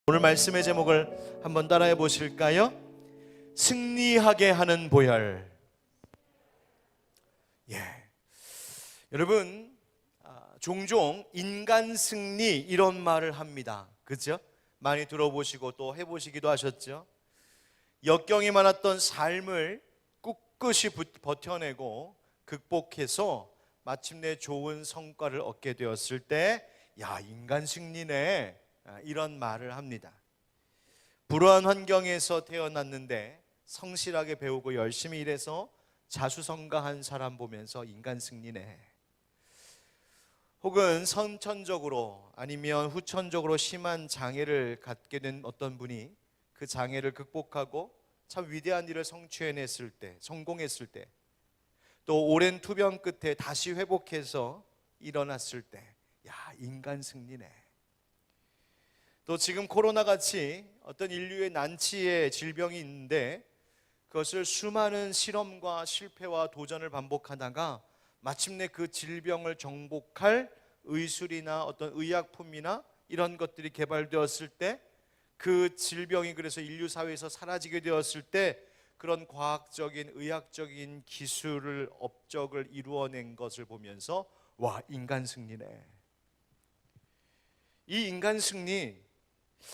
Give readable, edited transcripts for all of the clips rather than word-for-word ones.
오늘 말씀의 제목을 한번 따라해 보실까요? 승리하게 하는 보혈. 여러분, 종종 인간 승리 이런 말을 합니다. 그렇죠? 많이 들어보시고 또 해보시기도 하셨죠? 역경이 많았던 삶을 꿋꿋이 버텨내고 극복해서 마침내 좋은 성과를 얻게 되었을 때, 야, 인간 승리네, 이런 말을 합니다. 불우한 환경에서 태어났는데 성실하게 배우고 열심히 일해서 자수성가한 사람 보면서 인간 승리네. 혹은 선천적으로 아니면 후천적으로 심한 장애를 갖게 된 어떤 분이 그 장애를 극복하고 참 위대한 일을 성취해냈을 때, 성공했을 때, 또 오랜 투병 끝에 다시 회복해서 일어났을 때, 야, 인간 승리네. 또 지금 코로나 같이 어떤 인류의 난치의 질병이 있는데 그것을 수많은 실험과 실패와 도전을 반복하다가 마침내 그 질병을 정복할 의술이나 어떤 의약품이나 이런 것들이 개발되었을 때, 그 질병이 그래서 인류 사회에서 사라지게 되었을 때 그런 과학적인 의학적인 기술을 업적을 이루어낸 것을 보면서 와, 인간 승리네. 이 인간 승리,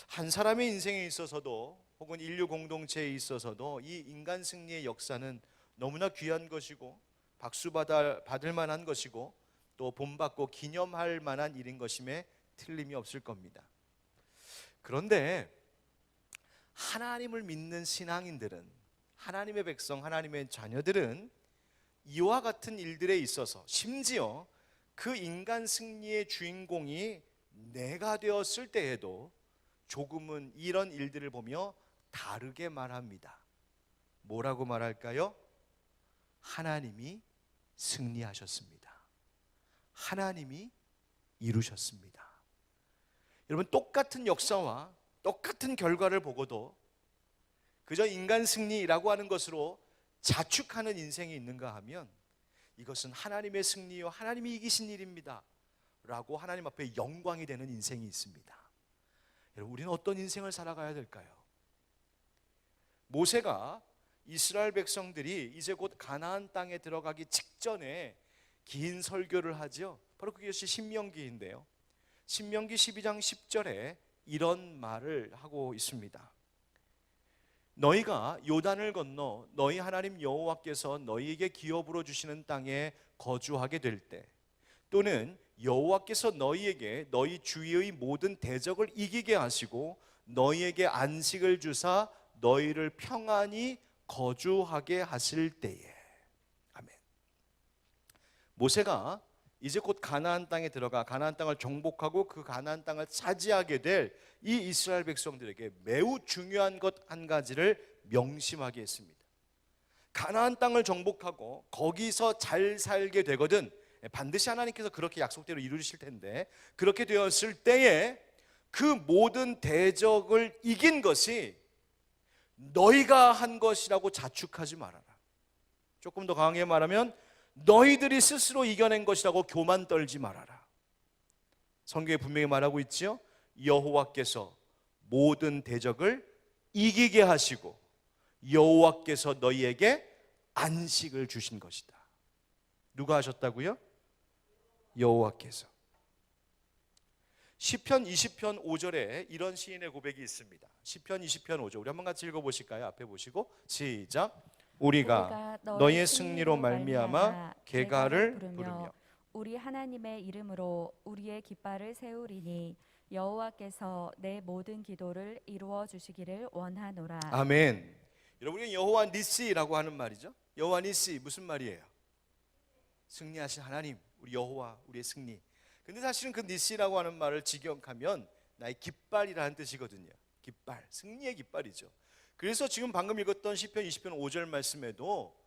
한 사람의 인생에 있어서도 혹은 인류 공동체에 있어서도 이 인간 승리의 역사는 너무나 귀한 것이고 박수 받을 만한 것이고 또 본받고 기념할 만한 일인 것임에 틀림이 없을 겁니다. 그런데 하나님을 믿는 신앙인들은, 하나님의 백성, 하나님의 자녀들은 이와 같은 일들에 있어서 심지어 그 인간 승리의 주인공이 내가 되었을 때에도 조금은 이런 일들을 보며 다르게 말합니다. 뭐라고 말할까요? 하나님이 승리하셨습니다. 하나님이 이루셨습니다. 여러분, 똑같은 역사와 똑같은 결과를 보고도 그저 인간 승리라고 하는 것으로 자축하는 인생이 있는가 하면 이것은 하나님의 승리요, 하나님이 이기신 일입니다 라고 하나님 앞에 영광이 되는 인생이 있습니다. 여러분, 우리는 어떤 인생을 살아가야 될까요? 모세가 이스라엘 백성들이 이제 곧 가나안 땅에 들어가기 직전에 긴 설교를 하죠. 바로 그것이 신명기인데요, 신명기 12장 10절에 이런 말을 하고 있습니다. 너희가 요단을 건너 너희 하나님 여호와께서 너희에게 기업으로 주시는 땅에 거주하게 될 때, 또는 여호와께서 너희에게 너희 주위의 모든 대적을 이기게 하시고 너희에게 안식을 주사 너희를 평안히 거주하게 하실 때에. 아멘. 모세가 이제 곧 가나안 땅에 들어가 가나안 땅을 정복하고 그 가나안 땅을 차지하게 될 이 이스라엘 백성들에게 매우 중요한 것 한 가지를 명심하게 했습니다. 가나안 땅을 정복하고 거기서 잘 살게 되거든 반드시 하나님께서 그렇게 약속대로 이루실 텐데, 그렇게 되었을 때에 그 모든 대적을 이긴 것이 너희가 한 것이라고 자축하지 말아라. 조금 더 강하게 말하면 너희들이 스스로 이겨낸 것이라고 교만 떨지 말아라. 성경에 분명히 말하고 있지요. 여호와께서 모든 대적을 이기게 하시고 여호와께서 너희에게 안식을 주신 것이다. 누가 하셨다고요? 여호와께서. 시편 20편 5절에 이런 시인의 고백이 있습니다. 시편 20편 5절 우리 한번 같이 읽어보실까요? 앞에 보시고 시작. 우리가 너희의 승리로 말미암아 계가를 부르며 우리 하나님의 이름으로 우리의 깃발을 세우리니 여호와께서 내 모든 기도를 이루어 주시기를 원하노라. 아멘. 여러분이 여호와 니시라고 하는 말이죠. 여호와 니시 무슨 말이에요? 승리하신 하나님, 우리 여호와, 우리의 승리. 근데 사실은 그 니시라고 하는 말을 직역하면 나의 깃발이라는 뜻이거든요. 깃발, 승리의 깃발이죠. 그래서 지금 방금 읽었던 시편 20편 5절 말씀에도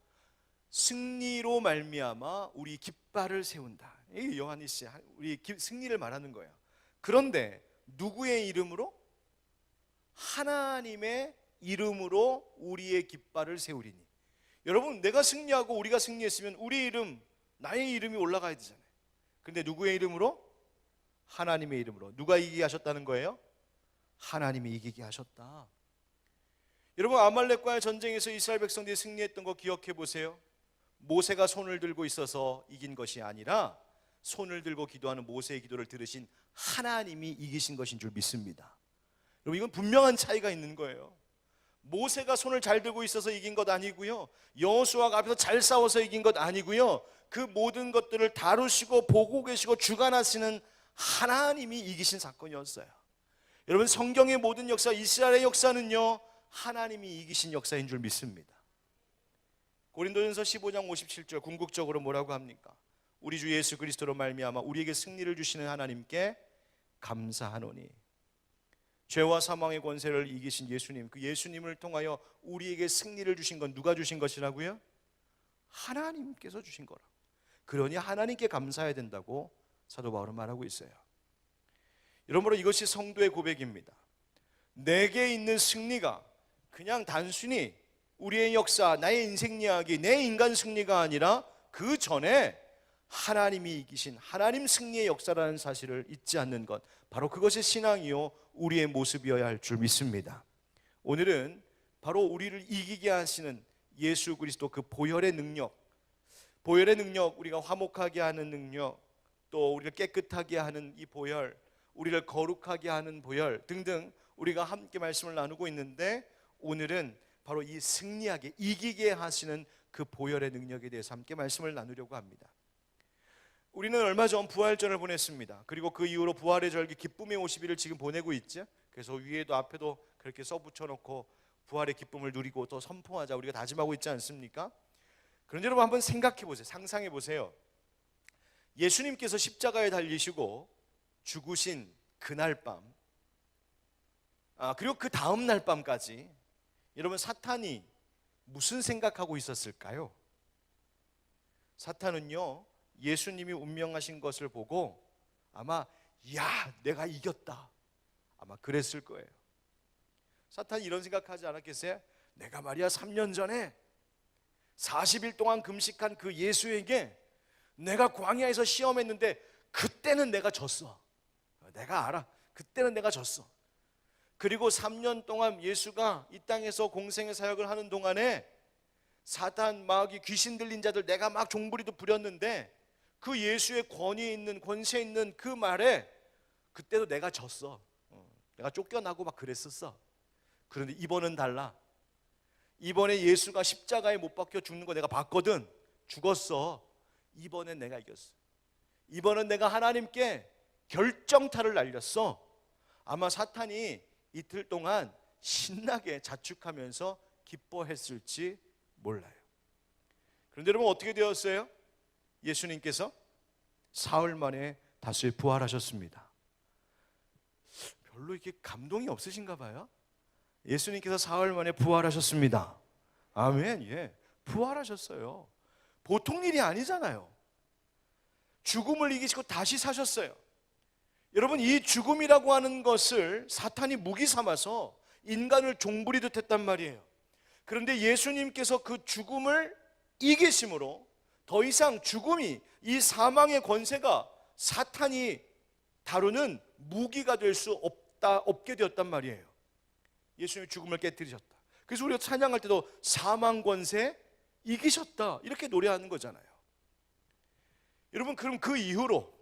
승리로 말미암아 우리 깃발을 세운다. 이 여호와 니시, 우리 승리를 말하는 거예요. 그런데 누구의 이름으로? 하나님의 이름으로 우리의 깃발을 세우리니. 여러분, 내가 승리하고 우리가 승리했으면 우리 이름, 나의 이름이 올라가야 되잖아요. 그런데 누구의 이름으로? 하나님의 이름으로. 누가 이기게 하셨다는 거예요? 하나님이 이기게 하셨다. 여러분, 아말렉과의 전쟁에서 이스라엘 백성들이 승리했던 거 기억해 보세요. 모세가 손을 들고 있어서 이긴 것이 아니라 손을 들고 기도하는 모세의 기도를 들으신 하나님이 이기신 것인 줄 믿습니다. 여러분, 이건 분명한 차이가 있는 거예요. 모세가 손을 잘 들고 있어서 이긴 것 아니고요, 여호수아가 앞에서 잘 싸워서 이긴 것 아니고요, 그 모든 것들을 다루시고 보고 계시고 주관하시는 하나님이 이기신 사건이었어요. 여러분, 성경의 모든 역사, 이스라엘의 역사는요, 하나님이 이기신 역사인 줄 믿습니다. 고린도전서 15장 57절 궁극적으로 뭐라고 합니까? 우리 주 예수 그리스도로 말미암아 우리에게 승리를 주시는 하나님께 감사하노니. 죄와 사망의 권세를 이기신 예수님, 그 예수님을 통하여 우리에게 승리를 주신 건 누가 주신 것이라고요? 하나님께서 주신 거라. 그러니 하나님께 감사해야 된다고 사도 바울은 말하고 있어요. 여러분으로 이것이 성도의 고백입니다. 내게 있는 승리가 그냥 단순히 우리의 역사, 나의 인생 이야기, 내 인간 승리가 아니라 그 전에 하나님이 이기신 하나님 승리의 역사라는 사실을 잊지 않는 것, 바로 그것이 신앙이요 우리의 모습이어야 할 줄 믿습니다. 오늘은 바로 우리를 이기게 하시는 예수 그리스도 그 보혈의 능력, 우리가 화목하게 하는 능력, 또 우리를 깨끗하게 하는 이 보혈, 우리를 거룩하게 하는 보혈 등등 우리가 함께 말씀을 나누고 있는데, 오늘은 바로 이 승리하게 이기게 하시는 그 보혈의 능력에 대해서 함께 말씀을 나누려고 합니다. 우리는 얼마 전 부활절을 보냈습니다. 그리고 그 이후로 부활의 절기 기쁨의 50일을 지금 보내고 있죠. 그래서 위에도 앞에도 그렇게 써붙여놓고 부활의 기쁨을 누리고 또 선포하자 우리가 다짐하고 있지 않습니까? 그런데 여러분, 한번 생각해 보세요. 상상해 보세요. 예수님께서 십자가에 달리시고 죽으신 그날 밤, 그리고 그 다음 날 밤까지 여러분, 사탄이 무슨 생각하고 있었을까요? 사탄은요, 예수님이 운명하신 것을 보고 아마 야, 내가 이겼다, 아마 그랬을 거예요. 사탄이 이런 생각하지 않았겠어요? 내가 말이야 3년 전에 40일 동안 금식한 그 예수에게 내가 광야에서 시험했는데 그때는 내가 졌어. 내가 알아. 그때는 내가 졌어. 그리고 3년 동안 예수가 이 땅에서 공생의 사역을 하는 동안에 사탄, 마귀, 귀신 들린 자들 내가 막 종부리도 부렸는데 그 예수의 권위 있는, 권세 있는 그 말에 그때도 내가 졌어. 내가 쫓겨나고 막 그랬었어. 그런데 이번은 달라. 이번에 예수가 십자가에 못 박혀 죽는 거 내가 봤거든. 죽었어. 이번엔 내가 이겼어. 이번엔 내가 하나님께 결정타를 날렸어. 아마 사탄이 이틀 동안 신나게 자축하면서 기뻐했을지 몰라요. 그런데 여러분, 어떻게 되었어요? 예수님께서 사흘 만에 다시 부활하셨습니다. 별로 이렇게 감동이 없으신가 봐요. 예수님께서 사흘 만에 부활하셨습니다. 아멘. 예, 부활하셨어요. 보통 일이 아니잖아요. 죽음을 이기시고 다시 사셨어요. 여러분, 이 죽음이라고 하는 것을 사탄이 무기 삼아서 인간을 종부리듯 했단 말이에요. 그런데 예수님께서 그 죽음을 이기심으로 더 이상 죽음이, 이 사망의 권세가 사탄이 다루는 무기가 될 수 없게 되었단 말이에요. 예수님이 죽음을 깨뜨리셨다. 그래서 우리가 찬양할 때도 사망 권세 이기셨다, 이렇게 노래하는 거잖아요. 여러분, 그럼 그 이후로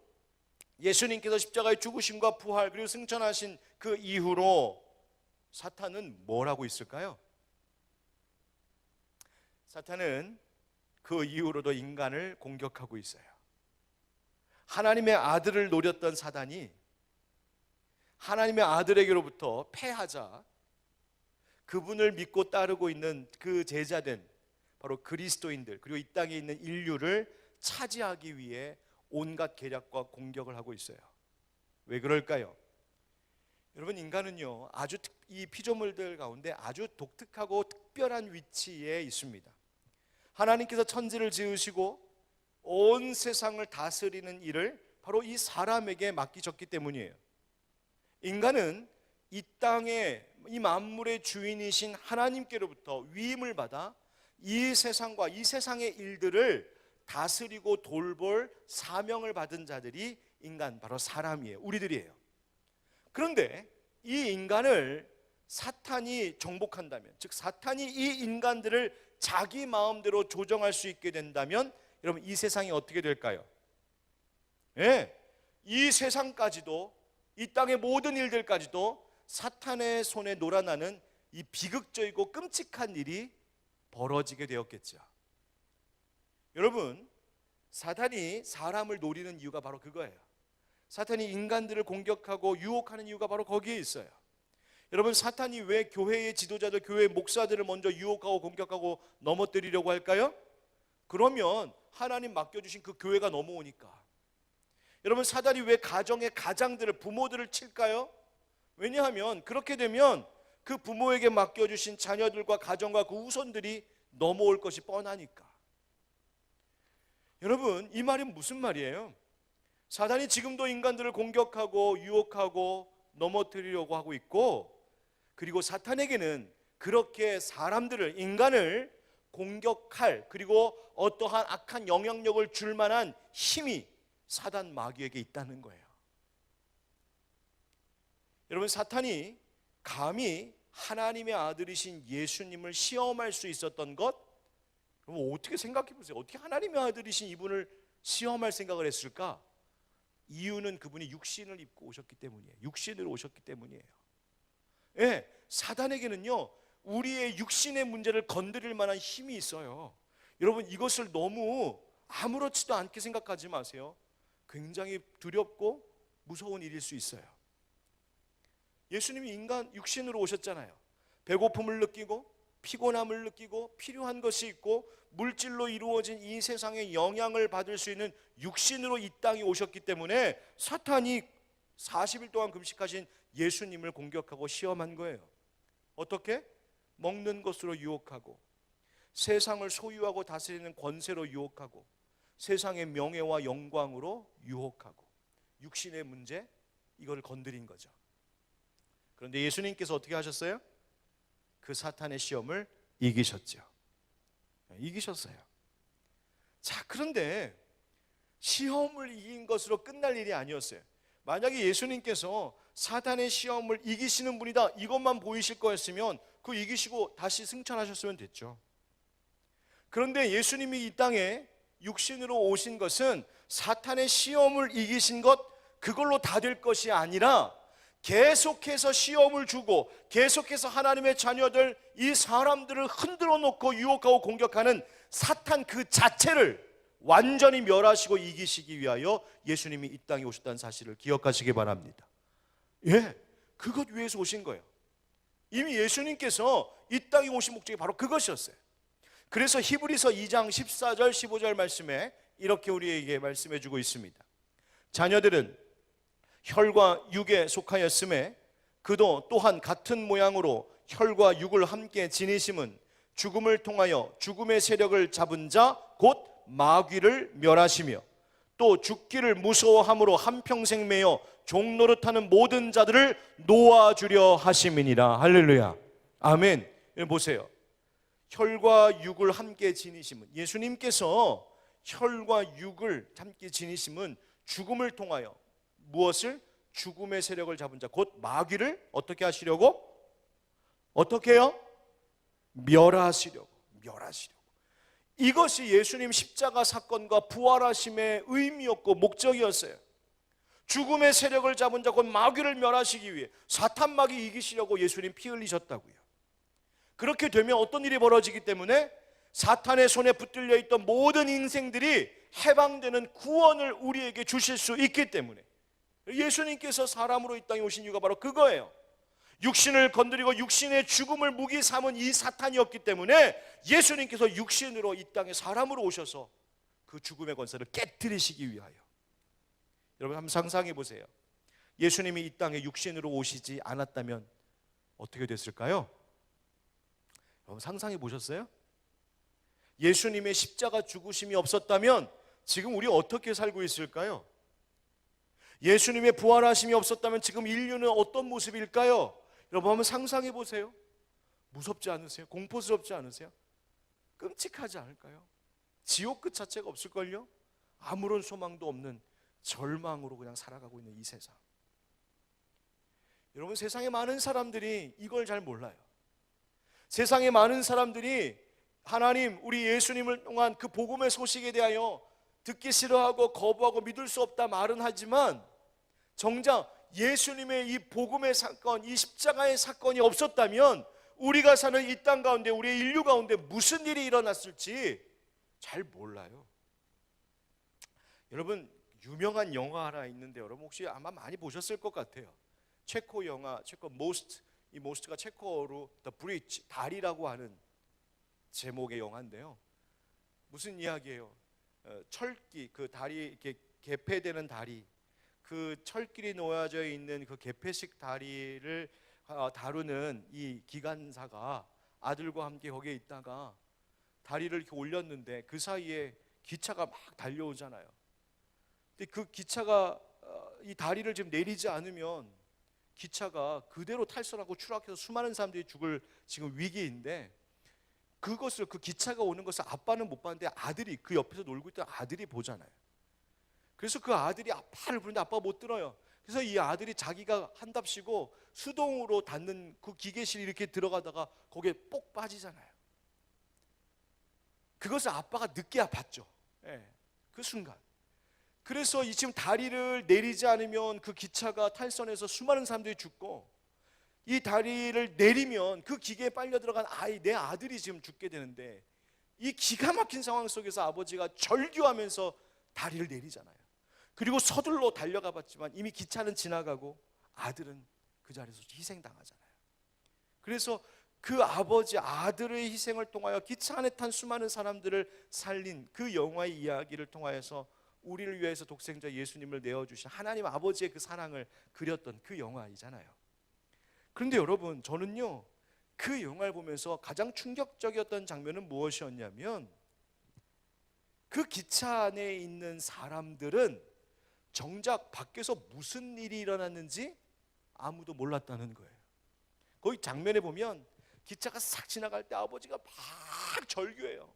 예수님께서 십자가의 죽으심과 부활 그리고 승천하신 그 이후로 사탄은 뭘 하고 있을까요? 사탄은 그 이후로도 인간을 공격하고 있어요. 하나님의 아들을 노렸던 사단이 하나님의 아들에게로부터 패하자 그분을 믿고 따르고 있는 그 제자된 바로 그리스도인들, 그리고 이 땅에 있는 인류를 차지하기 위해 온갖 계략과 공격을 하고 있어요. 왜 그럴까요? 여러분, 인간은요, 이 피조물들 가운데 아주 독특하고 특별한 위치에 있습니다. 하나님께서 천지를 지으시고 온 세상을 다스리는 일을 바로 이 사람에게 맡기셨기 때문이에요. 인간은 이 땅의, 이 만물의 주인이신 하나님께로부터 위임을 받아 이 세상과 이 세상의 일들을 다스리고 돌볼 사명을 받은 자들이 인간, 바로 사람이에요. 우리들이에요. 그런데 이 인간을 사탄이 정복한다면, 즉 사탄이 이 인간들을 자기 마음대로 조정할 수 있게 된다면 여러분 이 세상이 어떻게 될까요? 예, 이 세상까지도, 이 땅의 모든 일들까지도 사탄의 손에 놀아나는 이 비극적이고 끔찍한 일이 벌어지게 되었겠죠. 여러분, 사탄이 사람을 노리는 이유가 바로 그거예요. 사탄이 인간들을 공격하고 유혹하는 이유가 바로 거기에 있어요. 여러분, 사탄이 왜 교회의 지도자들, 교회의 목사들을 먼저 유혹하고 공격하고 넘어뜨리려고 할까요? 그러면 하나님 맡겨주신 그 교회가 넘어오니까. 여러분, 사탄이 왜 가정의 가장들을, 부모들을 칠까요? 왜냐하면 그렇게 되면 그 부모에게 맡겨주신 자녀들과 가정과 그 후손들이 넘어올 것이 뻔하니까. 여러분, 이 말이 무슨 말이에요? 사탄이 지금도 인간들을 공격하고 유혹하고 넘어뜨리려고 하고 있고, 그리고 사탄에게는 그렇게 사람들을, 인간을 공격할, 그리고 어떠한 악한 영향력을 줄 만한 힘이 사단 마귀에게 있다는 거예요. 여러분, 사탄이 감히 하나님의 아들이신 예수님을 시험할 수 있었던 것, 그럼 어떻게 생각해 보세요. 어떻게 하나님의 아들이신 이분을 시험할 생각을 했을까? 이유는 그분이 육신을 입고 오셨기 때문이에요. 육신으로 오셨기 때문이에요. 예, 사단에게는요, 우리의 육신의 문제를 건드릴 만한 힘이 있어요. 여러분, 이것을 너무 아무렇지도 않게 생각하지 마세요. 굉장히 두렵고 무서운 일일 수 있어요. 예수님이 인간 육신으로 오셨잖아요. 배고픔을 느끼고 피곤함을 느끼고 필요한 것이 있고 물질로 이루어진 이 세상의 영향을 받을 수 있는 육신으로 이 땅에 오셨기 때문에 사탄이 40일 동안 금식하신 예수님을 공격하고 시험한 거예요. 어떻게? 먹는 것으로 유혹하고, 세상을 소유하고 다스리는 권세로 유혹하고, 세상의 명예와 영광으로 유혹하고, 육신의 문제, 이걸 건드린 거죠. 그런데 예수님께서 어떻게 하셨어요? 그 사탄의 시험을 이기셨죠. 이기셨어요. 자, 그런데 시험을 이긴 것으로 끝날 일이 아니었어요. 만약에 예수님께서 사탄의 시험을 이기시는 분이다, 이것만 보이실 거였으면 그 이기시고 다시 승천하셨으면 됐죠. 그런데 예수님이 이 땅에 육신으로 오신 것은 사탄의 시험을 이기신 것, 그걸로 다 될 것이 아니라 계속해서 시험을 주고 계속해서 하나님의 자녀들, 이 사람들을 흔들어 놓고 유혹하고 공격하는 사탄 그 자체를 완전히 멸하시고 이기시기 위하여 예수님이 이 땅에 오셨다는 사실을 기억하시기 바랍니다. 예, 그것 위해서 오신 거예요. 이미 예수님께서 이 땅에 오신 목적이 바로 그것이었어요. 그래서 히브리서 2장 14절 15절 말씀에 이렇게 우리에게 말씀해 주고 있습니다. 자녀들은 혈과 육에 속하였음에 그도 또한 같은 모양으로 혈과 육을 함께 지니심은 죽음을 통하여 죽음의 세력을 잡은 자 곧 마귀를 멸하시며 또 죽기를 무서워함으로 한평생 매여 종노릇하는 모든 자들을 놓아주려 하심이니라. 할렐루야, 아멘. 보세요, 혈과 육을 함께 지니심은, 예수님께서 혈과 육을 함께 지니심은 죽음을 통하여 무엇을? 죽음의 세력을 잡은 자 곧 마귀를 어떻게 하시려고? 어떻게 해요? 멸하시려고. 이것이 예수님 십자가 사건과 부활하심의 의미였고 목적이었어요. 죽음의 세력을 잡은 자 곧 마귀를 멸하시기 위해 사탄 마귀 이기시려고 예수님 피 흘리셨다고요. 그렇게 되면 어떤 일이 벌어지기 때문에 사탄의 손에 붙들려 있던 모든 인생들이 해방되는 구원을 우리에게 주실 수 있기 때문에 예수님께서 사람으로 이 땅에 오신 이유가 바로 그거예요. 육신을 건드리고 육신의 죽음을 무기 삼은 이 사탄이었기 때문에 예수님께서 육신으로 이 땅에 사람으로 오셔서 그 죽음의 권세를 깨뜨리시기 위하여. 여러분 한번 상상해 보세요. 예수님이 이 땅에 육신으로 오시지 않았다면 어떻게 됐을까요? 여러분 상상해 보셨어요? 예수님의 십자가 죽으심이 없었다면 지금 우리 어떻게 살고 있을까요? 예수님의 부활하심이 없었다면 지금 인류는 어떤 모습일까요? 여러분 한번 상상해 보세요. 무섭지 않으세요? 공포스럽지 않으세요? 끔찍하지 않을까요? 지옥 그 자체가 없을걸요? 아무런 소망도 없는 절망으로 그냥 살아가고 있는 이 세상. 여러분, 세상에 많은 사람들이 이걸 잘 몰라요. 세상에 많은 사람들이 하나님, 우리 예수님을 통한 그 복음의 소식에 대하여 듣기 싫어하고 거부하고 믿을 수 없다 말은 하지만, 정작 예수님의 이 복음의 사건, 이 십자가의 사건이 없었다면 우리가 사는 이 땅 가운데, 우리의 인류 가운데 무슨 일이 일어났을지 잘 몰라요. 여러분, 유명한 영화 하나 있는데 여러분 혹시 아마 많이 보셨을 것 같아요. 체코 영화, 체코 모스트, 이 모스트가 체코어로 The Bridge, 다리라고 하는 제목의 영화인데요. 무슨 이야기예요? 철길, 그 다리 이렇게 개폐되는 다리, 그 철길이 놓여져 있는 그 개폐식 다리를 다루는 이 기관사가 아들과 함께 거기에 있다가 다리를 이렇게 올렸는데 그 사이에 기차가 막 달려오잖아요. 근데 그 기차가 이 다리를 지금 내리지 않으면 기차가 그대로 탈선하고 추락해서 수많은 사람들이 죽을 지금 위기인데, 그것을, 그 기차가 오는 것을 아빠는 못 봤는데 아들이, 그 옆에서 놀고 있던 아들이 보잖아요. 그래서 그 아들이 아빠를 부르는데 아빠가 못 들어요. 그래서 이 아들이 자기가 한답시고 수동으로 닫는 그 기계실 이렇게 들어가다가 거기에 뽁 빠지잖아요. 그것을 아빠가 늦게 봤죠. 그 순간. 그래서 이 지금 다리를 내리지 않으면 그 기차가 탈선해서 수많은 사람들이 죽고, 이 다리를 내리면 그 기계에 빨려 들어간 내 아들이 지금 죽게 되는데, 이 기가 막힌 상황 속에서 아버지가 절규하면서 다리를 내리잖아요. 그리고 서둘러 달려가 봤지만 이미 기차는 지나가고 아들은 그 자리에서 희생당하잖아요. 그래서 그 아버지, 아들의 희생을 통하여 기차 안에 탄 수많은 사람들을 살린 그 영화의 이야기를 통하여서 우리를 위해서 독생자 예수님을 내어주신 하나님 아버지의 그 사랑을 그렸던 그 영화이잖아요. 그런데 여러분, 저는요, 그 영화를 보면서 가장 충격적이었던 장면은 무엇이었냐면, 그 기차 안에 있는 사람들은 정작 밖에서 무슨 일이 일어났는지 아무도 몰랐다는 거예요. 거기 장면에 보면 기차가 싹 지나갈 때 아버지가 막 절규해요.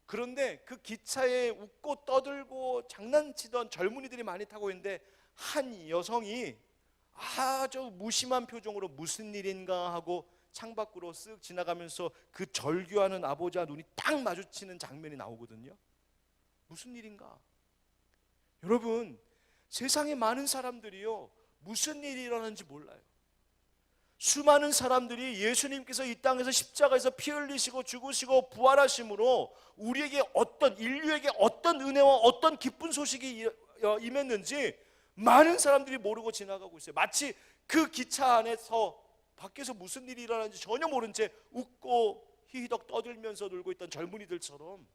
그런데 그 기차에 웃고 떠들고 장난치던 젊은이들이 많이 타고 있는데, 한 여성이 아주 무심한 표정으로 무슨 일인가 하고 창밖으로 쓱 지나가면서 그 절규하는 아버지와 눈이 딱 마주치는 장면이 나오거든요. 무슨 일인가? 여러분, 세상에 많은 사람들이요, 무슨 일이 일어나는지 몰라요. 수많은 사람들이 예수님께서 이 땅에서 십자가에서 피 흘리시고 죽으시고 부활하심으로 우리에게 인류에게 어떤 은혜와 어떤 기쁜 소식이 임했는지 많은 사람들이 모르고 지나가고 있어요. 마치 그 기차 안에서 밖에서 무슨 일이 일어나는지 전혀 모른 채 웃고 히히덕 떠들면서 놀고 있던 젊은이들처럼,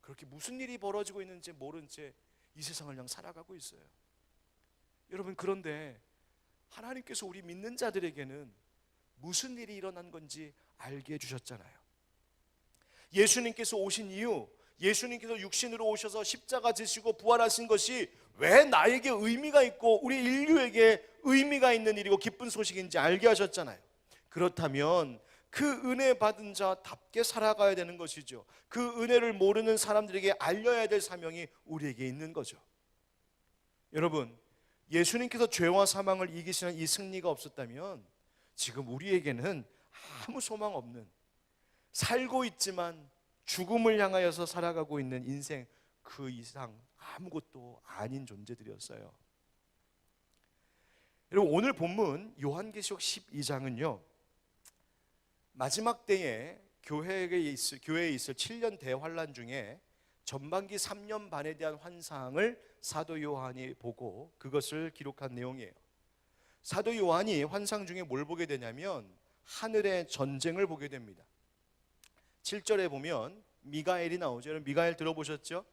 그렇게 무슨 일이 벌어지고 있는지 모른 채 이 세상을 그냥 살아가고 있어요. 여러분, 그런데 하나님께서 우리 믿는 자들에게는 무슨 일이 일어난 건지 알게 해주셨잖아요. 예수님께서 오신 이유, 예수님께서 육신으로 오셔서 십자가 지시고 부활하신 것이 왜 나에게 의미가 있고 우리 인류에게 의미가 있는 일이고 기쁜 소식인지 알게 하셨잖아요. 그렇다면 그 은혜 받은 자답게 살아가야 되는 것이죠. 그 은혜를 모르는 사람들에게 알려야 될 사명이 우리에게 있는 거죠. 여러분, 예수님께서 죄와 사망을 이기시는 이 승리가 없었다면 지금 우리에게는 아무 소망 없는, 살고 있지만 죽음을 향하여서 살아가고 있는 인생 그 이상 아무것도 아닌 존재들이었어요. 여러분, 오늘 본문 요한계시록 12장은요 마지막 때에 교회에 있을 7년 대환란 중에 전반기 3년 반에 대한 환상을 사도 요한이 보고 그것을 기록한 내용이에요. 사도 요한이 환상 중에 뭘 보게 되냐면 하늘의 전쟁을 보게 됩니다. 7절에 보면 미가엘이 나오죠. 여러분, 미가엘 들어보셨죠?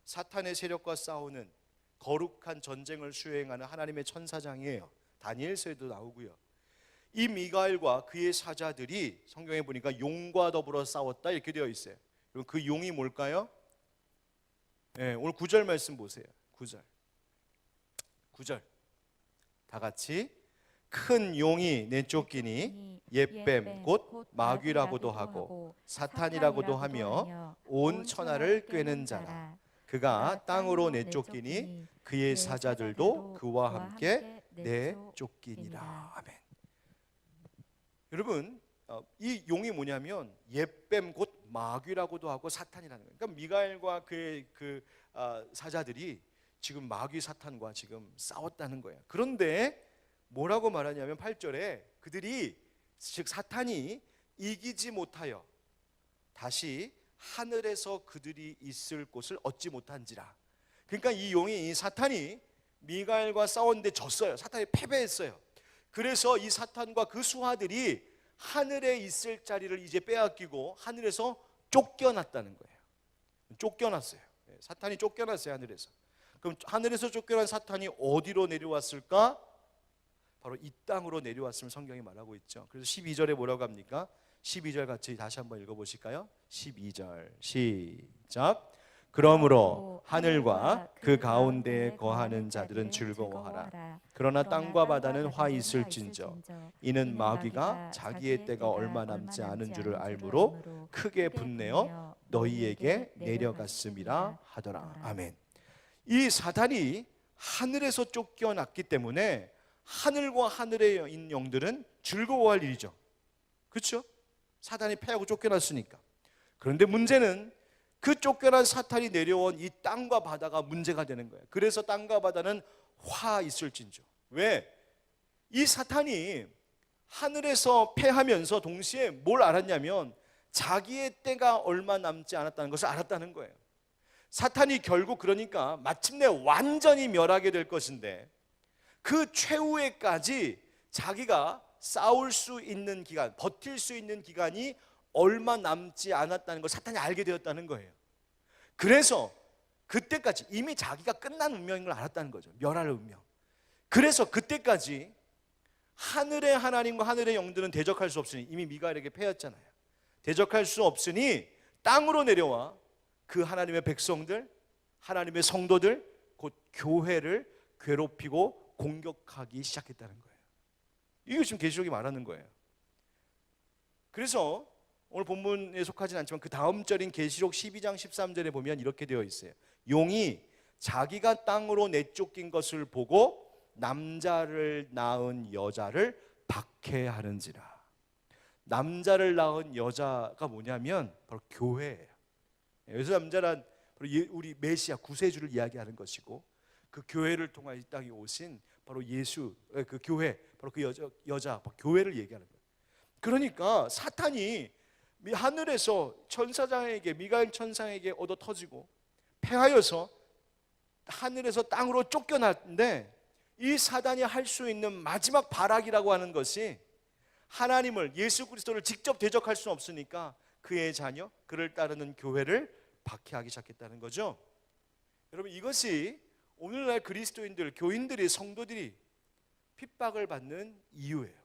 사탄의 세력과 싸우는 거룩한 전쟁을 수행하는 하나님의 천사장이에요. 다니엘서에도 나오고요. 이 미가엘과 그의 사자들이 성경에 보니까 용과 더불어 싸웠다 이렇게 되어 있어요. 그럼 그 용이 뭘까요? 오늘 9절 말씀 보세요. 9절 다 같이, 큰 용이 내쫓기니 옛뱀 곧 마귀라고도 하고 사탄이라고도 하며 온 천하를 꿰는 자라. 그가 땅으로 내쫓기니 그의 사자들도 그와 함께 내쫓기니라. 아멘. 여러분, 이 용이 뭐냐면 옛뱀 곧 마귀라고도 하고 사탄이라는 거예요. 그러니까 미가엘과 그의 사자들이 지금 마귀 사탄과 지금 싸웠다는 거예요. 그런데 뭐라고 말하냐면 8절에 그들이, 즉 사탄이 이기지 못하여 다시 하늘에서 그들이 있을 곳을 얻지 못한지라. 그러니까 이 용이, 이 사탄이 미가엘과 싸웠는데 졌어요. 사탄이 패배했어요. 그래서 이 사탄과 그 수하들이 하늘에 있을 자리를 이제 빼앗기고 하늘에서 쫓겨났다는 거예요. 쫓겨났어요. 사탄이 쫓겨났어요, 하늘에서. 그럼 하늘에서 쫓겨난 사탄이 어디로 내려왔을까? 바로 이 땅으로 내려왔음을 성경이 말하고 있죠. 그래서 12절에 뭐라고 합니까? 12절 같이 다시 한번 읽어보실까요? 12절 시작. 그러므로 하늘과 그 가운데에 거하는 자들은 즐거워하라. 그러나 땅과 바다는 화 있을진저 이는 마귀가 자기의 때가 얼마 남지 않은 줄을 알므로 크게 분내어 너희에게 내려갔음이라 하더라. 아멘. 이 사단이 하늘에서 쫓겨났기 때문에 하늘과 하늘에 있는 영들은 즐거워할 일이죠. 그렇죠? 사단이 패하고 쫓겨났으니까. 그런데 문제는 그 쫓겨난 사탄이 내려온 이 땅과 바다가 문제가 되는 거예요. 그래서 땅과 바다는 화 있을진저. 왜? 이 사탄이 하늘에서 패하면서 동시에 뭘 알았냐면 자기의 때가 얼마 남지 않았다는 것을 알았다는 거예요. 사탄이 결국 그러니까 마침내 완전히 멸하게 될 것인데 그 최후에까지 자기가 싸울 수 있는 기간, 버틸 수 있는 기간이 얼마 남지 않았다는 걸 사탄이 알게 되었다는 거예요. 그래서 그때까지 이미 자기가 끝난 운명인 걸 알았다는 거죠. 멸할 운명. 그래서 그때까지 하늘의 하나님과 하늘의 영들은 대적할 수 없으니, 이미 미가엘에게 패했잖아요. 대적할 수 없으니 땅으로 내려와 그 하나님의 백성들, 하나님의 성도들, 곧 교회를 괴롭히고 공격하기 시작했다는 거예요. 이게 지금 계시록이 말하는 거예요. 그래서 오늘 본문에 속하진 않지만 그 다음 절인 계시록 12장 13절에 보면 이렇게 되어 있어요. 용이 자기가 땅으로 내쫓긴 것을 보고 남자를 낳은 여자를 박해하는지라. 남자를 낳은 여자가 뭐냐면 바로 교회예요. 여기서 남자란 바로 우리 메시아 구세주를 이야기하는 것이고, 그 교회를 통하여 이 땅에 오신 바로 예수, 그 교회, 바로 그 여자 교회를 얘기하는 거예요. 그러니까 사탄이 하늘에서 천사장에게, 미가엘 천사에게 얻어 터지고 패하여서 하늘에서 땅으로 쫓겨났는데, 이 사단이 할 수 있는 마지막 발악이라고 하는 것이 하나님을, 예수 그리스도를 직접 대적할 수는 없으니까 그의 자녀, 그를 따르는 교회를 박해하기 시작했다는 거죠. 여러분, 이것이 오늘날 그리스도인들, 교인들이, 성도들이 핍박을 받는 이유예요.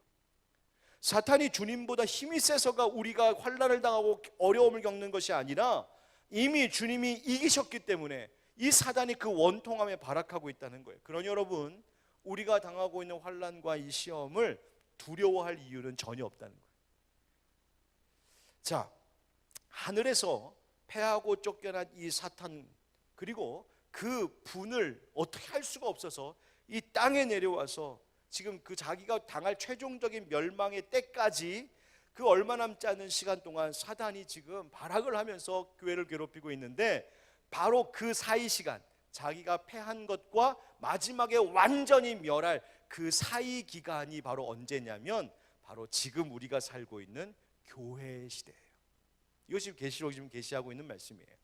사탄이 주님보다 힘이 세서가 우리가 환난을 당하고 어려움을 겪는 것이 아니라 이미 주님이 이기셨기 때문에 이 사단이 그 원통함에 발악하고 있다는 거예요. 그러니 여러분, 우리가 당하고 있는 환난과 이 시험을 두려워할 이유는 전혀 없다는 거예요. 자, 하늘에서 패하고 쫓겨난 이 사탄, 그리고 그 분을 어떻게 할 수가 없어서 이 땅에 내려와서 지금 그 자기가 당할 최종적인 멸망의 때까지 그 얼마 남지 않은 시간 동안 사단이 지금 발악을 하면서 교회를 괴롭히고 있는데, 바로 그 사이 시간, 자기가 패한 것과 마지막에 완전히 멸할 그 사이 기간이 바로 언제냐면 바로 지금 우리가 살고 있는 교회 시대예요. 이것이 계시록이 지금 계시하고 있는 말씀이에요.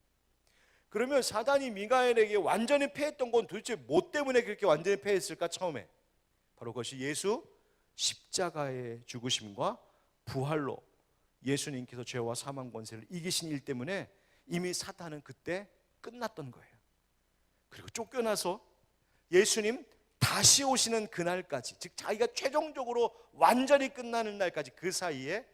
그러면 사단이 미가엘에게 완전히 패했던 건 도대체 뭐 때문에 그렇게 완전히 패했을까? 처음에 바로 그것이 예수 십자가의 죽으심과 부활로 예수님께서 죄와 사망 권세를 이기신 일 때문에 이미 사탄은 그때 끝났던 거예요. 그리고 쫓겨나서 예수님 다시 오시는 그날까지, 즉 자기가 최종적으로 완전히 끝나는 날까지 그 사이에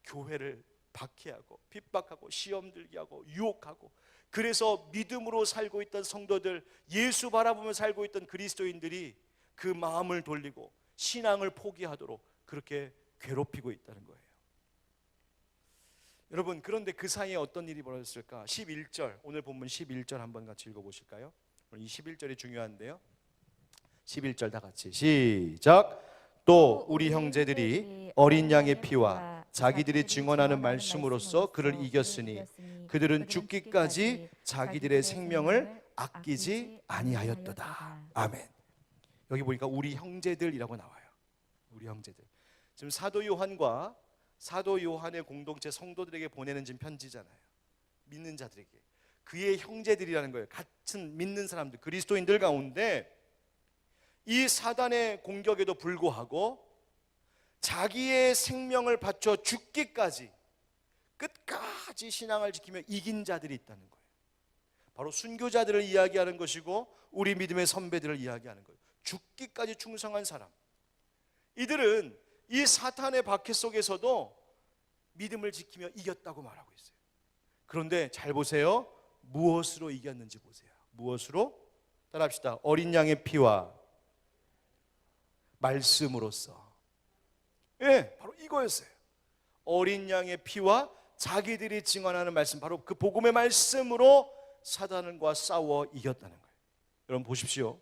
교회를 박해하고 핍박하고 시험 들게 하고 유혹하고, 그래서 믿음으로 살고 있던 성도들, 예수 바라보며 살고 있던 그리스도인들이 그 마음을 돌리고 신앙을 포기하도록 그렇게 괴롭히고 있다는 거예요. 여러분, 그런데 그 사이에 어떤 일이 벌어졌을까? 11절, 오늘 본문 11절 한번 같이 읽어보실까요? 이 11절이 중요한데요. 11절 다 같이 시작. 또 우리 형제들이 어린 양의 피와 자기들이 증언하는 말씀으로써 그를 이겼으니 그들은 죽기까지 자기들의 생명을 아끼지 아니하였도다. 아멘. 여기 보니까 우리 형제들이라고 나와요. 우리 형제들. 지금 사도 요한과 사도 요한의 공동체 성도들에게 보내는 지금 편지잖아요. 믿는 자들에게. 그의 형제들이라는 거예요. 같은 믿는 사람들, 그리스도인들 가운데 이 사단의 공격에도 불구하고 자기의 생명을 바쳐 죽기까지 끝까지 신앙을 지키며 이긴 자들이 있다는 거예요. 바로 순교자들을 이야기하는 것이고 우리 믿음의 선배들을 이야기하는 거예요. 죽기까지 충성한 사람. 이들은 이 사탄의 박해 속에서도 믿음을 지키며 이겼다고 말하고 있어요. 그런데 잘 보세요. 무엇으로 이겼는지 보세요. 무엇으로? 따라합시다. 어린 양의 피와 말씀으로써. 예, 바로 이거였어요. 어린 양의 피와 자기들이 증언하는 말씀, 바로 그 복음의 말씀으로 사탄과 싸워 이겼다는 거예요. 여러분 보십시오.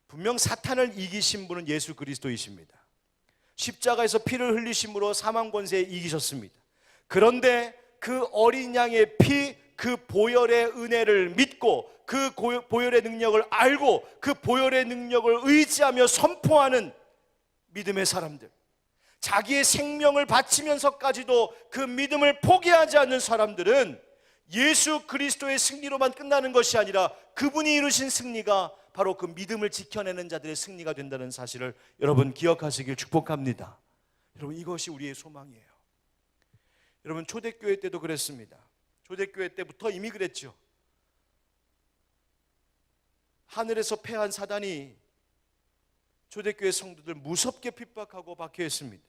분명 사탄을 이기신 분은 예수 그리스도이십니다. 십자가에서 피를 흘리심으로 사망 권세에 이기셨습니다. 그런데 그 어린 양의 피, 그 보혈의 은혜를 믿고 그 보혈의 능력을 알고 그 보혈의 능력을 의지하며 선포하는 믿음의 사람들, 자기의 생명을 바치면서까지도 그 믿음을 포기하지 않는 사람들은 예수 그리스도의 승리로만 끝나는 것이 아니라 그분이 이루신 승리가 바로 그 믿음을 지켜내는 자들의 승리가 된다는 사실을 여러분 기억하시길 축복합니다. 여러분 이것이 우리의 소망이에요. 여러분 초대교회 때도 그랬습니다. 초대교회 때부터 이미 그랬죠. 하늘에서 패한 사단이 초대교회 성도들 무섭게 핍박하고 박해했습니다.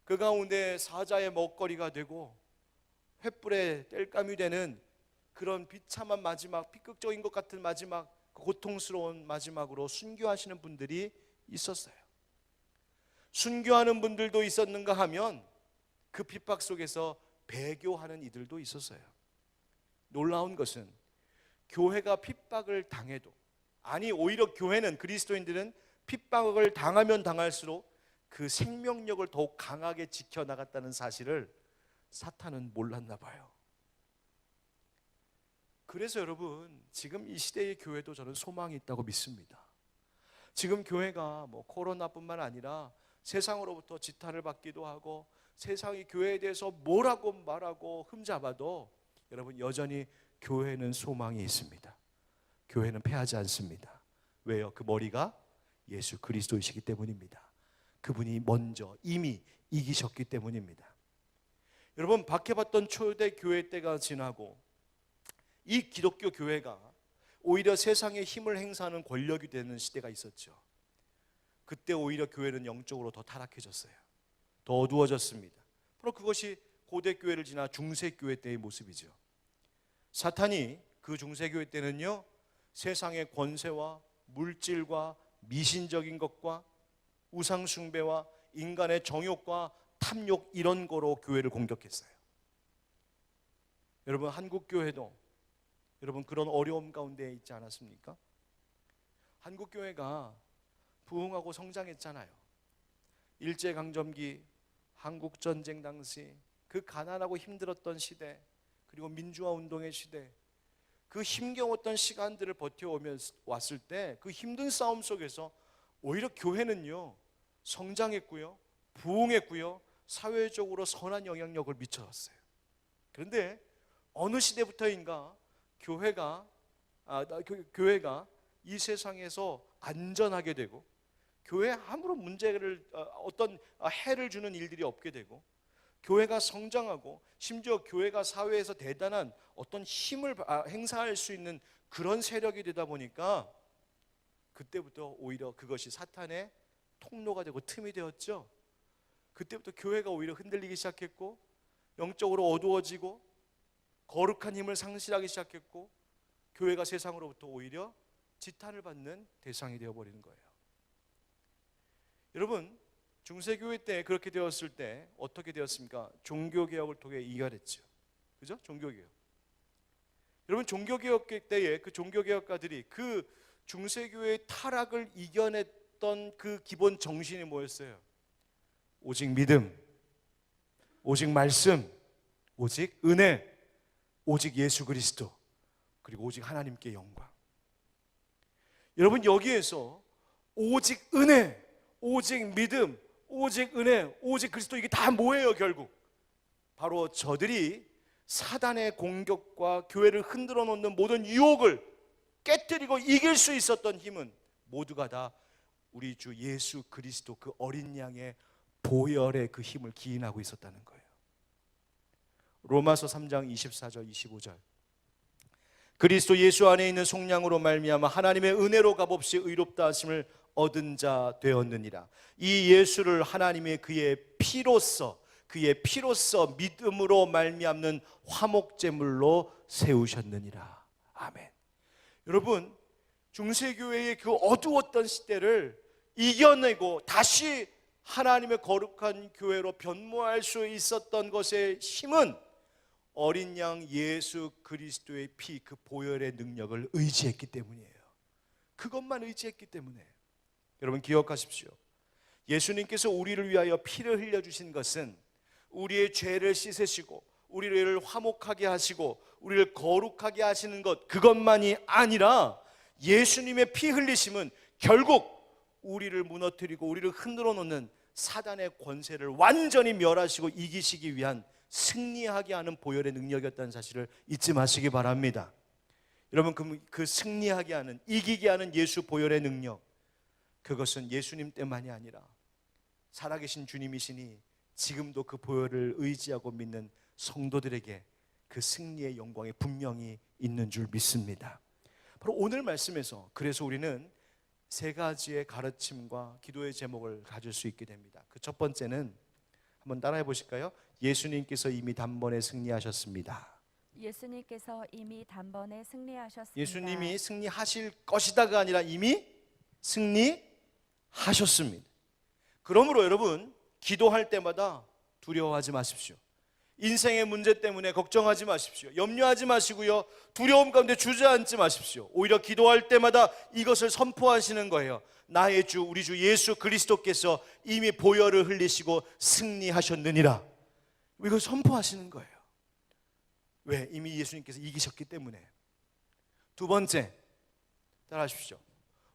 그 가운데 사자의 먹거리가 되고 횃불에 땔감이 되는 그런 비참한 마지막, 비극적인 것 같은 마지막, 고통스러운 마지막으로 순교하시는 분들이 있었어요. 순교하는 분들도 있었는가 하면 그 핍박 속에서 배교하는 이들도 있었어요. 놀라운 것은 교회가 핍박을 당해도, 아니 오히려 교회는, 그리스도인들은 핍박을 당하면 당할수록 그 생명력을 더욱 강하게 지켜나갔다는 사실을 사탄은 몰랐나 봐요. 그래서 여러분 지금 이 시대의 교회도 저는 소망이 있다고 믿습니다. 지금 교회가 뭐 코로나뿐만 아니라 세상으로부터 지탄을 받기도 하고 세상이 교회에 대해서 뭐라고 말하고 흠잡아도 여러분 여전히 교회는 소망이 있습니다. 교회는 패하지 않습니다. 왜요? 그 머리가 예수 그리스도이시기 때문입니다. 그분이 먼저 이미 이기셨기 때문입니다. 여러분 박해받던 초대 교회 때가 지나고 이 기독교 교회가 오히려 세상에 힘을 행사하는 권력이 되는 시대가 있었죠. 그때 오히려 교회는 영적으로 더 타락해졌어요. 더 어두워졌습니다. 바로 그것이 고대 교회를 지나 중세 교회 때의 모습이죠. 사탄이 그 중세 교회 때는요, 세상의 권세와 물질과 미신적인 것과 우상 숭배와 인간의 정욕과 탐욕, 이런 거로 교회를 공격했어요. 여러분 한국 교회도 여러분 그런 어려움 가운데 있지 않았습니까? 한국 교회가 부흥하고 성장했잖아요. 일제강점기, 한국전쟁 당시 그 가난하고 힘들었던 시대, 그리고 민주화 운동의 시대, 그 힘겨웠던 시간들을 버텨오며 왔을 때 그 힘든 싸움 속에서 오히려 교회는요 성장했고요, 부흥했고요, 사회적으로 선한 영향력을 미쳐왔어요. 그런데 어느 시대부터인가 교회가 이 세상에서 안전하게 되고 교회에 아무런 문제를 어떤 해를 주는 일들이 없게 되고 교회가 성장하고 심지어 교회가 사회에서 대단한 어떤 힘을 행사할 수 있는 그런 세력이 되다 보니까 그때부터 오히려 그것이 사탄의 통로가 되고 틈이 되었죠. 그때부터 교회가 오히려 흔들리기 시작했고 영적으로 어두워지고 거룩한 힘을 상실하기 시작했고 교회가 세상으로부터 오히려 지탄을 받는 대상이 되어버리는 거예요. 여러분 중세교회 때 그렇게 되었을 때 어떻게 되었습니까? 종교개혁을 통해 이겨냈죠. 그죠? 종교개혁. 여러분 종교개혁 때에 그 종교개혁가들이 그 중세교회의 타락을 이겨냈던 그 기본 정신이 뭐였어요? 오직 믿음, 오직 말씀, 오직 은혜, 오직 예수 그리스도, 그리고 오직 하나님께 영광. 여러분, 여기에서 오직 은혜, 오직 믿음, 오직 은혜, 오직 그리스도, 이게 다 뭐예요? 결국 바로 저들이 사단의 공격과 교회를 흔들어 놓는 모든 유혹을 깨뜨리고 이길 수 있었던 힘은 모두가 다 우리 주 예수 그리스도 그 어린 양의 보혈의 그 힘을 기인하고 있었다는 거예요. 로마서 3장 24절 25절. 그리스도 예수 안에 있는 속량으로 말미암아 하나님의 은혜로 값없이 의롭다 하심을 얻은 자 되었느니라. 이 예수를 하나님의 그의 피로써 믿음으로 말미암는 화목제물로 세우셨느니라. 아멘. 여러분, 중세교회의 그 어두웠던 시대를 이겨내고 다시 하나님의 거룩한 교회로 변모할 수 있었던 것의 힘은 어린 양 예수 그리스도의 피, 그 보혈의 능력을 의지했기 때문이에요. 그것만 의지했기 때문에. 여러분 기억하십시오. 예수님께서 우리를 위하여 피를 흘려주신 것은 우리의 죄를 씻으시고 우리를 화목하게 하시고 우리를 거룩하게 하시는 것, 그것만이 아니라 예수님의 피 흘리심은 결국 우리를 무너뜨리고 우리를 흔들어 놓는 사단의 권세를 완전히 멸하시고 이기시기 위한 승리하게 하는 보혈의 능력이었다는 사실을 잊지 마시기 바랍니다. 여러분, 그 승리하게 하는, 이기게 하는 예수 보혈의 능력, 그것은 예수님 때만이 아니라 살아계신 주님이시니 지금도 그 보혈을 의지하고 믿는 성도들에게 그 승리의 영광이 분명히 있는 줄 믿습니다. 바로 오늘 말씀에서 그래서 우리는 세 가지의 가르침과 기도의 제목을 가질 수 있게 됩니다. 그 첫 번째는 한번 따라해 보실까요? 예수님께서 이미 단번에 승리하셨습니다. 예수님께서 이미 단번에 승리하셨습니다. 예수님이 승리하실 것이다가 아니라 이미 승리하셨습니다. 그러므로 여러분, 기도할 때마다 두려워하지 마십시오. 인생의 문제 때문에 걱정하지 마십시오. 염려하지 마시고요, 두려움 가운데 주저앉지 마십시오. 오히려 기도할 때마다 이것을 선포하시는 거예요. 나의 주, 우리 주 예수 그리스도께서 이미 보혈을 흘리시고 승리하셨느니라. 이걸 선포하시는 거예요. 왜? 이미 예수님께서 이기셨기 때문에. 두 번째, 따라하십시오.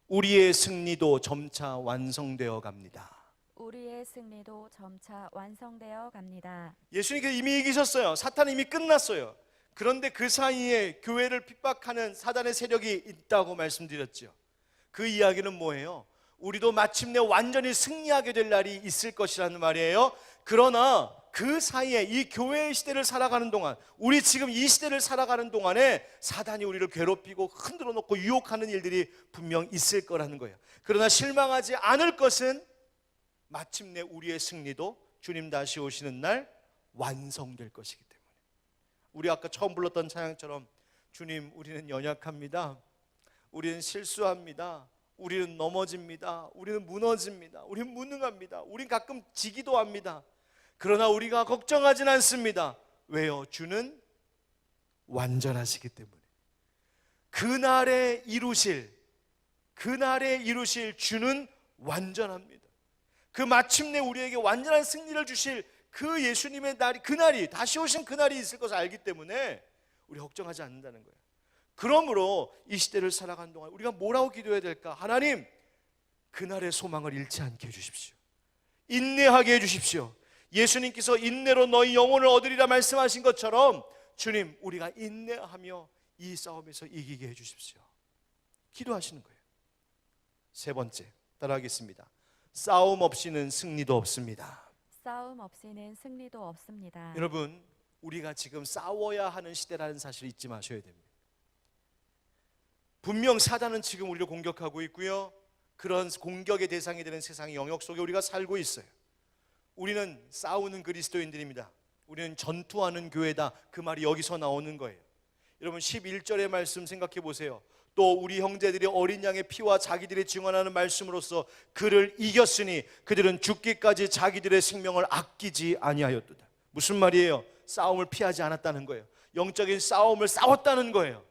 우리의 승리도 점차 완성되어 갑니다. 우리의 승리도 점차 완성되어 갑니다. 예수님께서 이미 이기셨어요. 사탄은 이미 끝났어요. 그런데 그 사이에 교회를 핍박하는 사단의 세력이 있다고 말씀드렸죠. 그 이야기는 뭐예요? 우리도 마침내 완전히 승리하게 될 날이 있을 것이라는 말이에요. 그러나 그 사이에 이 교회의 시대를 살아가는 동안, 우리 지금 이 시대를 살아가는 동안에 사단이 우리를 괴롭히고 흔들어 놓고 유혹하는 일들이 분명 있을 거라는 거예요. 그러나 실망하지 않을 것은 마침내 우리의 승리도 주님 다시 오시는 날 완성될 것이기 때문에. 우리 아까 처음 불렀던 찬양처럼 주님, 우리는 연약합니다. 우리는 실수합니다. 우리는 넘어집니다. 우리는 무너집니다. 우리는 무능합니다. 우리는 가끔 지기도 합니다. 그러나 우리가 걱정하진 않습니다. 왜요? 주는 완전하시기 때문에. 그날에 이루실 주는 완전합니다. 그 마침내 우리에게 완전한 승리를 주실 그 예수님의 날이, 그날이, 다시 오신 그날이 있을 것을 알기 때문에 우리 걱정하지 않는다는 거예요. 그러므로 이 시대를 살아가는 동안 우리가 뭐라고 기도해야 될까? 하나님, 그날의 소망을 잃지 않게 해주십시오. 인내하게 해주십시오. 예수님께서 인내로 너희 영혼을 얻으리라 말씀하신 것처럼 주님, 우리가 인내하며 이 싸움에서 이기게 해주십시오. 기도하시는 거예요. 세 번째, 따라하겠습니다. 싸움 없이는 승리도 없습니다. 싸움 없이는 승리도 없습니다. 여러분, 우리가 지금 싸워야 하는 시대라는 사실을 잊지 마셔야 됩니다. 분명 사단은 지금 우리를 공격하고 있고요, 그런 공격의 대상이 되는 세상의 영역 속에 우리가 살고 있어요. 우리는 싸우는 그리스도인들입니다. 우리는 전투하는 교회다. 그 말이 여기서 나오는 거예요. 여러분 11절의 말씀 생각해 보세요. 또 우리 형제들이 어린 양의 피와 자기들이 증언하는 말씀으로써 그를 이겼으니 그들은 죽기까지 자기들의 생명을 아끼지 아니하였도다. 무슨 말이에요? 싸움을 피하지 않았다는 거예요. 영적인 싸움을 싸웠다는 거예요.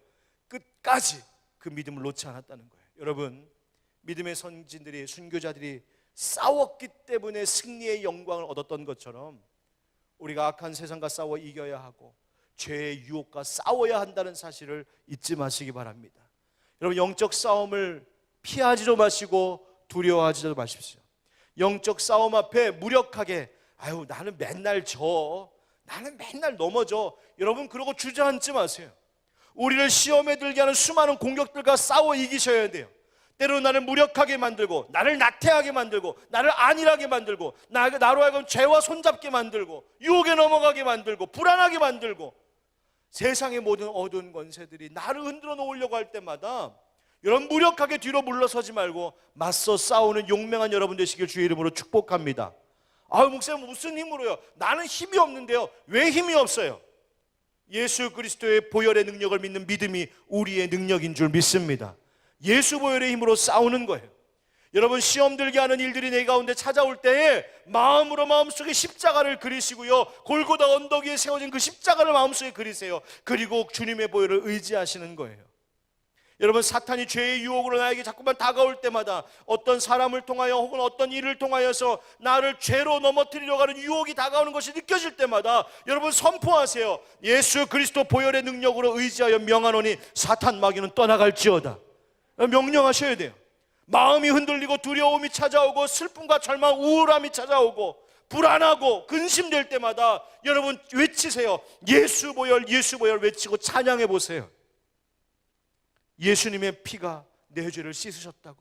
끝까지 그 믿음을 놓지 않았다는 거예요. 여러분, 믿음의 선진들이, 순교자들이 싸웠기 때문에 승리의 영광을 얻었던 것처럼 우리가 악한 세상과 싸워 이겨야 하고 죄의 유혹과 싸워야 한다는 사실을 잊지 마시기 바랍니다. 여러분, 영적 싸움을 피하지도 마시고 두려워하지도 마십시오. 영적 싸움 앞에 무력하게 나는 맨날 나는 맨날 넘어져, 여러분 그러고 주저앉지 마세요. 우리를 시험에 들게 하는 수많은 공격들과 싸워 이기셔야 돼요. 때로는 나를 무력하게 만들고, 나를 나태하게 만들고, 나를 안일하게 만들고, 나로 하여금 죄와 손잡게 만들고, 유혹에 넘어가게 만들고, 불안하게 만들고, 세상의 모든 어두운 권세들이 나를 흔들어 놓으려고 할 때마다 여러분, 무력하게 뒤로 물러서지 말고 맞서 싸우는 용맹한 여러분 되시길 주의 이름으로 축복합니다. 목사님 무슨 힘으로요? 나는 힘이 없는데요. 왜 힘이 없어요? 예수 그리스도의 보혈의 능력을 믿는 믿음이 우리의 능력인 줄 믿습니다. 예수 보혈의 힘으로 싸우는 거예요. 여러분, 시험 들게 하는 일들이 내 가운데 찾아올 때에 마음속에 십자가를 그리시고요, 골고다 언덕 위에 세워진 그 십자가를 마음속에 그리세요. 그리고 주님의 보혈을 의지하시는 거예요. 여러분, 사탄이 죄의 유혹으로 나에게 자꾸만 다가올 때마다 어떤 사람을 통하여 혹은 어떤 일을 통하여서 나를 죄로 넘어뜨리려고 하는 유혹이 다가오는 것이 느껴질 때마다 여러분 선포하세요. 예수 그리스도 보혈의 능력으로 의지하여 명하노니 사탄 마귀는 떠나갈지어다. 명령하셔야 돼요. 마음이 흔들리고 두려움이 찾아오고 슬픔과 절망, 우울함이 찾아오고 불안하고 근심될 때마다 여러분 외치세요. 예수 보혈, 예수 보혈 외치고 찬양해 보세요. 예수님의 피가 내 죄를 씻으셨다고,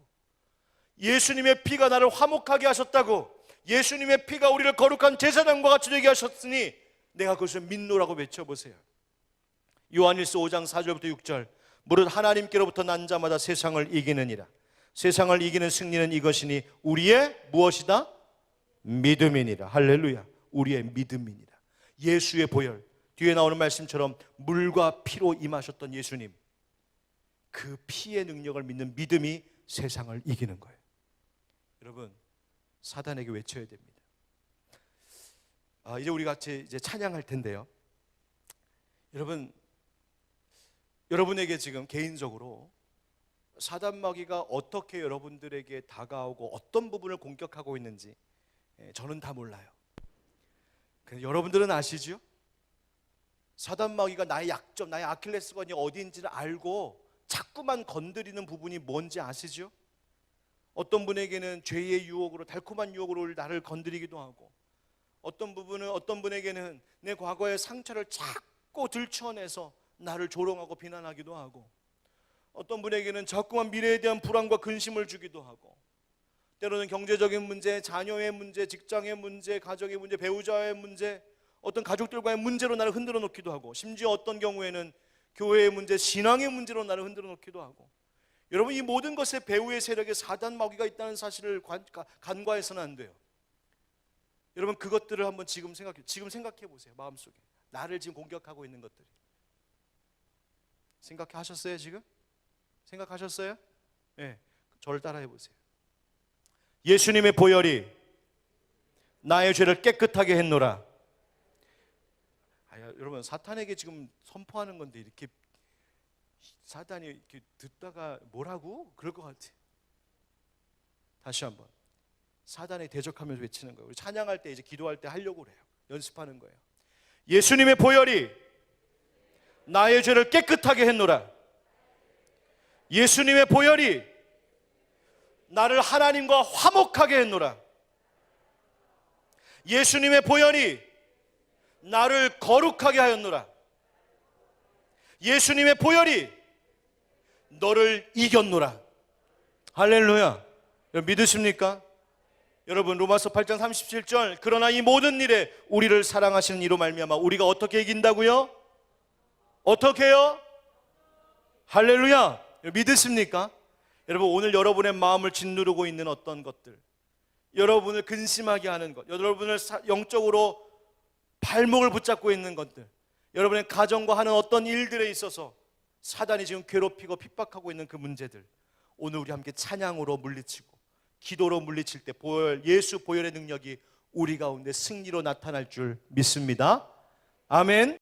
예수님의 피가 나를 화목하게 하셨다고, 예수님의 피가 우리를 거룩한 제사장과 같이 되게 하셨으니 내가 그것을 믿노라고 외쳐보세요. 요한일서 5장 4절부터 6절, 무릇 하나님께로부터 난 자마다 세상을 이기느니라. 세상을 이기는 승리는 이것이니 우리의 무엇이다? 믿음이니라. 할렐루야. 우리의 믿음이니라. 예수의 보혈, 뒤에 나오는 말씀처럼 물과 피로 임하셨던 예수님, 그 피의 능력을 믿는 믿음이 세상을 이기는 거예요. 여러분, 사단에게 외쳐야 됩니다. 이제 우리 같이 이제 찬양할 텐데요. 여러분에게 지금 개인적으로 사단 마귀가 어떻게 여러분들에게 다가오고 어떤 부분을 공격하고 있는지 저는 다 몰라요. 여러분들은 아시죠? 사단 마귀가 나의 약점, 나의 아킬레스건이 어디인지를 알고 자꾸만 건드리는 부분이 뭔지 아시죠? 어떤 분에게는 죄의 유혹으로, 달콤한 유혹으로 나를 건드리기도 하고, 어떤 분에게는 내 과거의 상처를 자꾸 들춰내서 나를 조롱하고 비난하기도 하고, 어떤 분에게는 자꾸만 미래에 대한 불안과 근심을 주기도 하고, 때로는 경제적인 문제, 자녀의 문제, 직장의 문제, 가정의 문제, 배우자의 문제, 어떤 가족들과의 문제로 나를 흔들어 놓기도 하고, 심지어 어떤 경우에는 교회의 문제, 신앙의 문제로 나를 흔들어 놓기도 하고, 여러분, 이 모든 것에 배후의 세력에 사단 마귀가 있다는 사실을 간과해서는 안 돼요. 여러분, 그것들을 한번 지금 생각해 보세요. 마음속에 나를 지금 공격하고 있는 것들이 생각하셨어요? 지금 생각하셨어요? 네, 저를 따라해 보세요. 예수님의 보혈이 나의 죄를 깨끗하게 했노라. 여러분, 사탄에게 지금 선포하는 건데 이렇게 사단이 이렇게 듣다가 뭐라고? 그럴 것 같아. 다시 한번 사단에 대적하면서 외치는 거예요. 우리 찬양할 때, 이제 기도할 때 하려고 그래요. 연습하는 거예요. 예수님의 보혈이 나의 죄를 깨끗하게 했노라. 예수님의 보혈이 나를 하나님과 화목하게 했노라. 예수님의 보혈이 나를 거룩하게 하였노라. 예수님의 보혈이 너를 이겼노라. 할렐루야. 여러분, 믿으십니까? 여러분, 로마서 8장 37절, 그러나 이 모든 일에 우리를 사랑하시는 이로 말미암아 우리가 어떻게 이긴다고요? 어떻게요? 할렐루야. 믿으십니까? 여러분, 오늘 여러분의 마음을 짓누르고 있는 어떤 것들, 여러분을 근심하게 하는 것, 여러분을 영적으로 발목을 붙잡고 있는 것들, 여러분의 가정과 하는 어떤 일들에 있어서 사단이 지금 괴롭히고 핍박하고 있는 그 문제들, 오늘 우리 함께 찬양으로 물리치고 기도로 물리칠 때 예수 보혈의 능력이 우리 가운데 승리로 나타날 줄 믿습니다. 아멘.